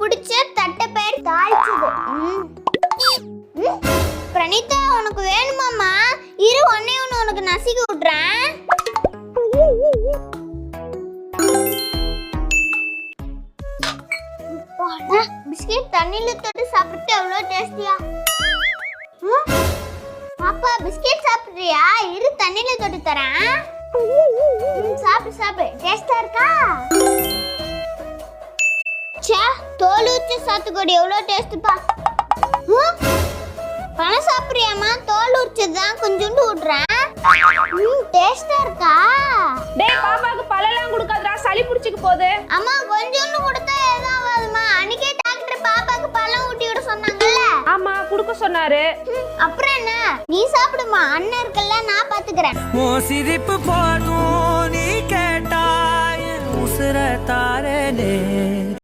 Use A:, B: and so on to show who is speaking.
A: பிடிச்ச தட்டைப்பயிர் தாளிச்சது. பிரணீதா, உனக்கு வேணுமாமா? இரு, ஒன்னே ஒன்று உனக்கு நசுக்கி விட்றேன். பிஸ்கெட் தண்ணியில தொட்டு சாப்பிட்டு எவ்வளோ டேஸ்டியா. பாப்பா, பிஸ்கெட் சாப்பிட்றியா? இரு, தண்ணியில தொட்டு தரேன். சாப்பிடு சாப்பிடு, டேஸ்டா இருக்கா? சே, தோல் ஊற்றி சாத்துக்குடி எவ்வளோ டேஸ்ட்டுப்பா. பழம் சாப்பிட்றியாம்மா? தோல் உரிச்சதுதான் கொஞ்சோண்டு விட்றேன். டேஸ்டா இருக்கா?
B: டேய், பாப்பாக்கு பழம்லாம் கொடுக்காதடா, சளி பிடிச்சிக்க போகுது.
A: அம்மா, கொஞ்சோண்டு கொடுத்தா ஏதாவதுமா? அன்னைக்கே டாக்டர் பாப்பாக்கு பழம் ஊட்டி விட சொன்னாங்கல்ல.
B: ஆமா, கொடுக்க சொன்னாரு.
A: அப்புறம் என்ன, நீ சாப்பிடுமா, அண்ணன் இருக்கல்ல, நான் பாத்துக்கிறேன்.
C: ஓ சிரிப்பு போதும், நீ கேட்டாய் உசுர தாரனே.